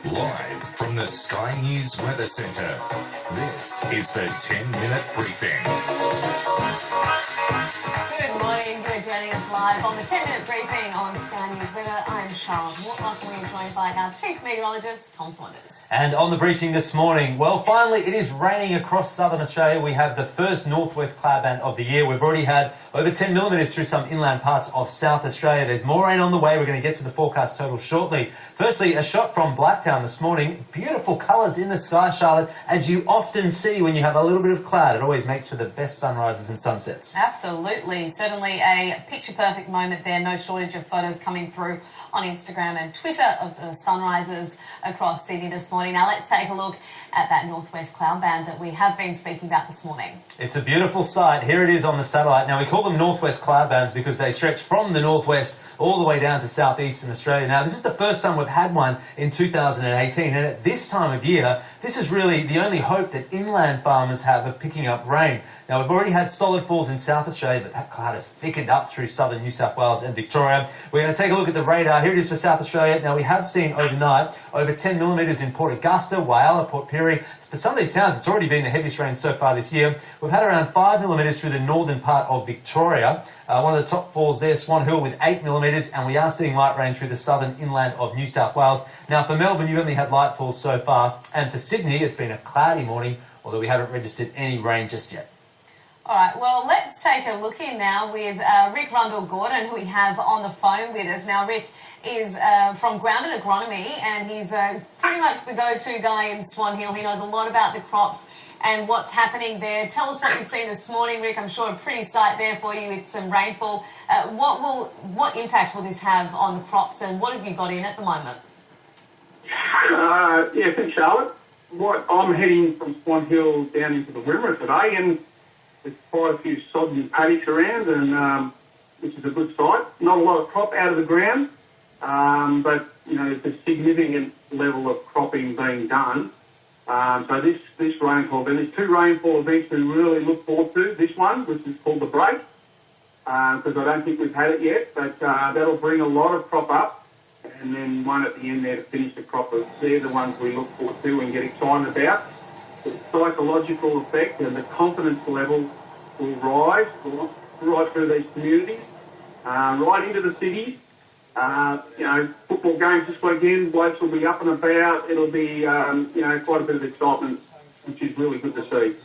Live from the Sky News Weather Centre, this is the 10-minute briefing. Good morning, you're joining us live on the 10-minute briefing on Sky News Weather. I'm Charlotte Mortlock and we're joined by our Chief Meteorologist, Tom Saunders. And on the briefing this morning, well, finally it is raining across southern Australia. We have the first northwest cloud band of the year. We've already had over 10 millimetres through some inland parts of South Australia. There's more rain on the way. We're going to get to the forecast total shortly. Firstly, a shot from Blacktown this morning. Beautiful colours in the sky, Charlotte, as you often see when you have a little bit of cloud. It always makes for the best sunrises and sunsets. Absolutely. Certainly a picture-perfect moment there. No shortage of photos coming through on Instagram and Twitter of the sunrises across Sydney this morning. Now let's take a look at that northwest cloud band that we have been speaking about this morning. It's a beautiful sight. Here it is on the satellite. Now we call them northwest cloud bands because they stretch from the northwest all the way down to southeastern Australia. Now this is the first time we've had one in 2018, and at this time of year this is really the only hope that inland farmers have of picking up rain. Now we've already had solid falls in South Australia, but that cloud has thickened up through southern New South Wales and Victoria. We're going to take a look at the radar. Here it is for South Australia. Now we have seen overnight over 10 millimetres in Port Augusta, Whyalla, Port Pirie. For some of these towns, it's already been the heaviest rain so far this year. We've had around 5 millimetres through the northern part of Victoria. One of the top falls there, Swan Hill, with 8 millimetres, and we are seeing light rain through the southern inland of New South Wales. Now for Melbourne, you've only had light falls so far, and for Sydney, it's been a cloudy morning, although we haven't registered any rain just yet. All right, well, let's take a look in now with Rick Rundle-Gordon, who we have on the phone with us. Now, Rick is from Grounded Agronomy, and he's pretty much the go-to guy in Swan Hill. He knows a lot about the crops and what's happening there. Tell us what you've seen this morning, Rick. I'm sure a pretty sight there for you with some rainfall. What impact will this have on the crops, and what have you got in at the moment? Yeah, thanks, Charlotte. I'm heading from Swan Hill down into the Wimmera today, and there's quite a few sodden paddocks around, and which is a good sight. Not a lot of crop out of the ground, but you know, there's a significant level of cropping being done. So this rainfall, and there's two rainfall events we really look forward to. This one, which is called the break, because I don't think we've had it yet, but that'll bring a lot of crop up, and then one at the end there to finish the crop. They're the ones we look forward to and get excited about. The psychological effect and the confidence level will rise right through these communities, right into the cities. You know, football games this weekend, blokes will be up and about. It'll be, you know, quite a bit of excitement, which is really good to see.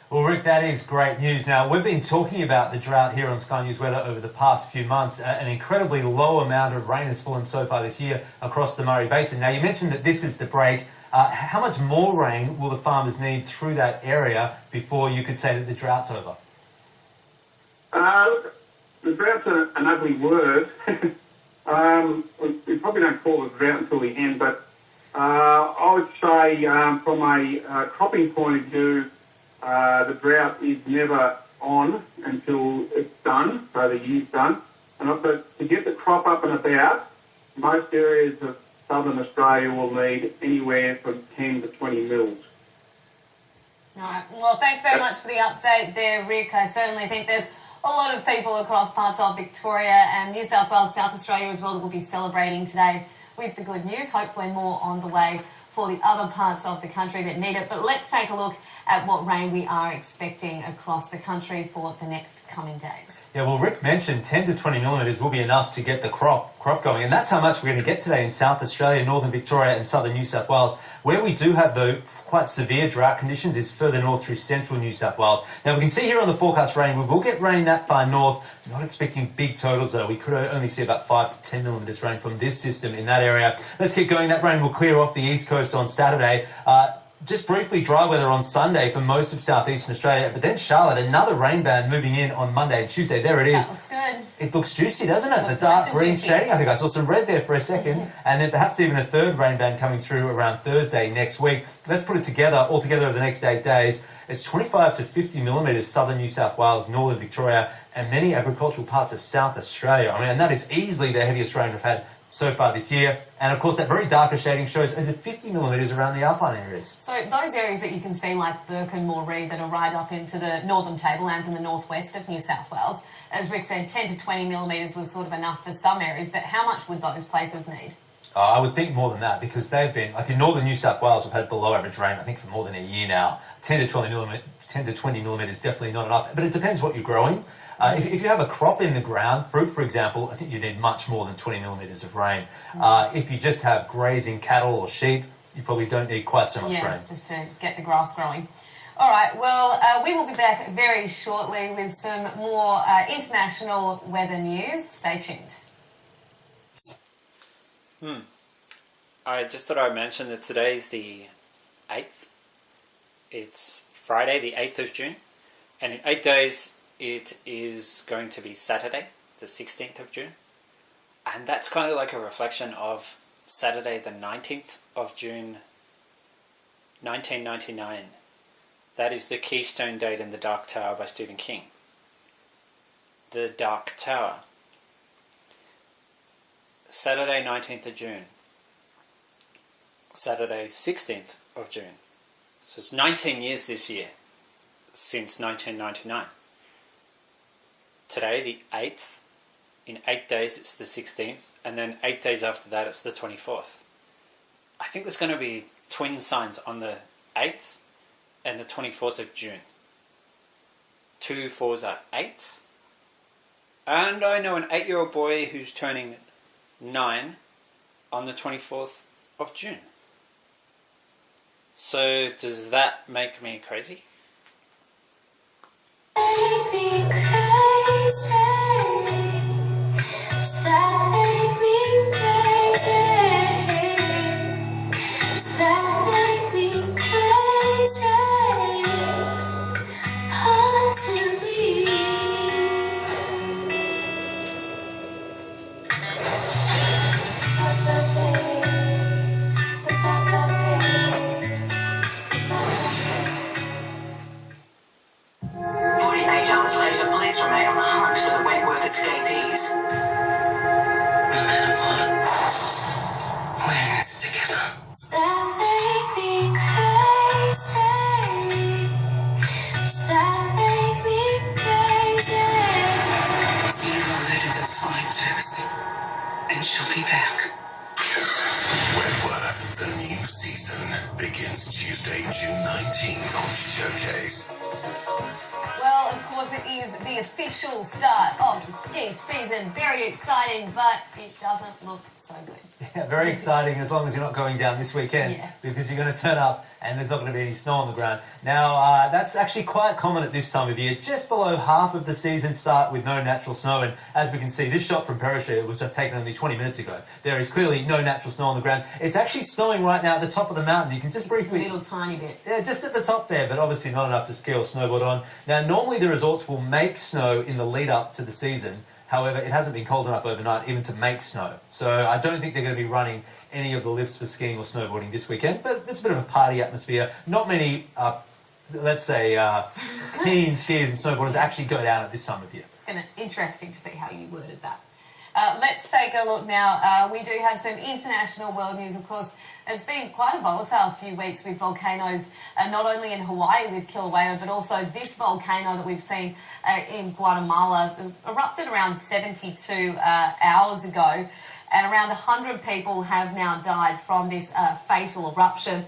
Well, Rick, that is great news. Now, we've been talking about the drought here on Sky News Weather over the past few months. An incredibly low amount of rain has fallen so far this year across the Murray Basin. Now, you mentioned that this is the break. How much more rain will the farmers need through that area before you could say that the drought's over? The drought's an ugly word. We probably don't call it drought until the end, but I would say from a cropping point of view, the drought is never on until it's done, so the year's done. But to get the crop up and about, most areas of southern Australia will need anywhere from 10 to 20 mils. All right. Well, thanks very much for the update there, Rick. I certainly think there's a lot of people across parts of Victoria and New South Wales, South Australia as well, that will be celebrating today with the good news. Hopefully more on the way for the other parts of the country that need it. But let's take a look at what rain we are expecting across the country for the next coming days. Yeah, well, Rick mentioned 10 to 20 millimetres will be enough to get the crop going, and that's how much we're going to get today in South Australia, northern Victoria and southern New South Wales. Where we do have, though, quite severe drought conditions is further north through central New South Wales. Now, we can see here on the forecast rain, we will get rain that far north. Not expecting big totals, though. We could only see about 5 to 10 millimetres rain from this system in that area. Let's keep going. That rain will clear off the east coast on Saturday. Just briefly dry weather on Sunday for most of southeastern Australia, but then Charlotte, another rain band moving in on Monday and Tuesday. There it is. That looks good. It looks juicy, doesn't it? The dark green shading. I think I saw some red there for a second, and then perhaps even a third rain band coming through around Thursday next week. Let's put it all together over the next 8 days. It's 25 to 50 millimetres southern New South Wales, northern Victoria, and many agricultural parts of South Australia. I mean, and that is easily the heaviest rain we've had so far this year. And of course that very darker shading shows over 50 millimetres around the alpine areas. So those areas that you can see like Burke and Moree that are right up into the northern tablelands in the northwest of New South Wales, as Rick said, 10 to 20 millimetres was sort of enough for some areas, but how much would those places need? I would think more than that because they've been, like in northern New South Wales, we've had below average rain, I think, for more than a year now. 10 to 20 millimetres is definitely not enough, but it depends what you're growing. If you have a crop in the ground, fruit for example, I think you need much more than 20 millimetres of rain. If you just have grazing cattle or sheep, you probably don't need quite so much rain. Just to get the grass growing. All right, well, we will be back very shortly with some more international weather news. Stay tuned. I just thought I'd mention that today's the 8th. It's Friday, the 8th of June. And in 8 days, it is going to be Saturday, the 16th of June. And that's kind of like a reflection of Saturday, the 19th of June, 1999. That is the keystone date in The Dark Tower by Stephen King. The Dark Tower. Saturday, 19th of June. Saturday, 16th of June. So it's 19 years this year since 1999. Today, the 8th. In 8 days, it's the 16th. And then 8 days after that, it's the 24th. I think there's going to be twin signs on the 8th and the 24th of June. 2 4s are 8. And I know an 8-year-old boy who's turning 9 on the 24th of June. So does that make me crazy? Make me crazy. Does that make me crazy? Does that make me crazy? Possibly. Later, police remain on the hunt for the Wentworth escapees. No matter what, we're in this together. Does that make me crazy? Does that make me crazy? Zero ready to find Ferguson, and she'll be back. Wentworth, the new season, begins Tuesday, June 19 on Showcase. Well, of course, it is the official start of the ski season. Very exciting, but it doesn't look so good. Yeah, very exciting as long as you're not going down this weekend because you're going to turn up and there's not going to be any snow on the ground. Now, that's actually quite common at this time of year. Just below half of the season start with no natural snow. And as we can see, this shot from Perisher was taken only 20 minutes ago. There is clearly no natural snow on the ground. It's actually snowing right now at the top of the mountain. You can just briefly... A little tiny bit. Yeah, just at the top there, but obviously not enough to ski or snowboard on. Now, normally the resorts will make snow in the lead up to the season. However, it hasn't been cold enough overnight even to make snow. So I don't think they're going to be running any of the lifts for skiing or snowboarding this weekend, but it's a bit of a party atmosphere. Not many, let's say, keen skiers and snowboarders actually go down at this time of year. It's interesting to see how you worded that. Let's take a look now. We do have some international world news, of course. It's been quite a volatile few weeks with volcanoes, not only in Hawaii with Kilauea, but also this volcano that we've seen in Guatemala erupted around 72 hours ago, and around 100 people have now died from this fatal eruption.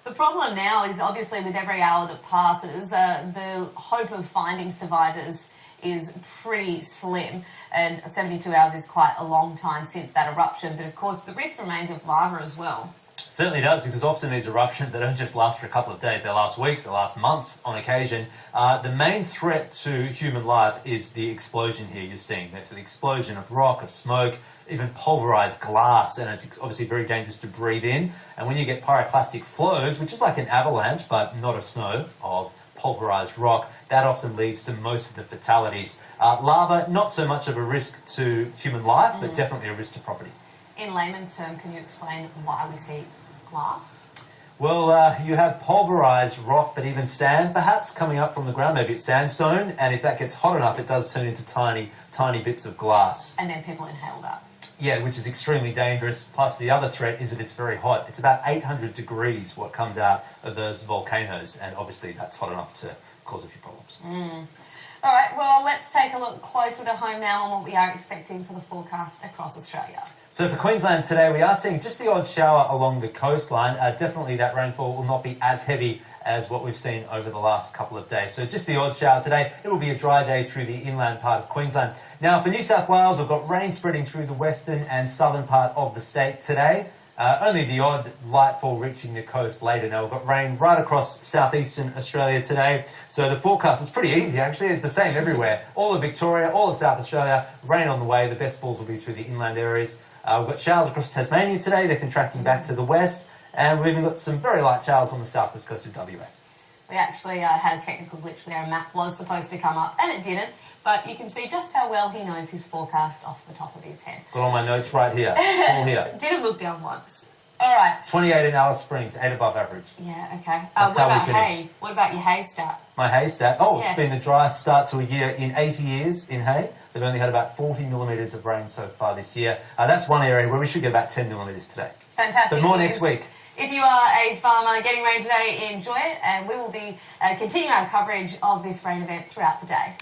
The problem now is obviously with every hour that passes, the hope of finding survivors is pretty slim, and 72 hours is quite a long time since that eruption, but of course the risk remains of lava as well. Certainly does, because often these eruptions, they don't just last for a couple of days, they last weeks, they last months on occasion. The main threat to human life is the explosion here you're seeing. So the explosion of rock, of smoke, even pulverized glass, and it's obviously very dangerous to breathe in. And when you get pyroclastic flows, which is like an avalanche, but not a snow, of pulverized rock, that often leads to most of the fatalities. Lava, not so much of a risk to human life, but definitely a risk to property. In layman's term, can you explain why we see glass? Well, you have pulverized rock, but even sand perhaps coming up from the ground. Maybe it's sandstone, and if that gets hot enough, it does turn into tiny, tiny bits of glass. And then people inhale that. Yeah, which is extremely dangerous. Plus, the other threat is that it's very hot. It's about 800 degrees what comes out of those volcanoes, and obviously that's hot enough to cause a few problems. All right, well, let's take a look closer to home now on what we are expecting for the forecast across Australia. So for Queensland today, we are seeing just the odd shower along the coastline. Definitely that rainfall will not be as heavy as what we've seen over the last couple of days. So just the odd shower today. It will be a dry day through the inland part of Queensland. Now for New South Wales, we've got rain spreading through the western and southern part of the state today. Only the odd light fall reaching the coast later. Now we've got rain right across southeastern Australia today. So the forecast is pretty easy actually. It's the same everywhere. All of Victoria, all of South Australia, rain on the way. The best falls will be through the inland areas. We've got showers across Tasmania today. They're contracting back to the west. And we've even got some very light showers on the southwest coast of WA. We actually had a technical glitch there. A map was supposed to come up and it didn't. But you can see just how well he knows his forecast off the top of his head. Got all my notes right here. All here. Didn't look down once. All right. 28 in Alice Springs, 8 above average. Yeah, okay. That's what how we about finish. hay? What about your hay stat? My hay stat. Oh, Yeah. It's been the driest start to a year in 80 years in hay. They've only had about 40 millimetres of rain so far this year. That's one area where we should get about 10 millimetres today. Fantastic. So more news. next week. If you are a farmer getting rain today, enjoy it, and we will be continuing our coverage of this rain event throughout the day.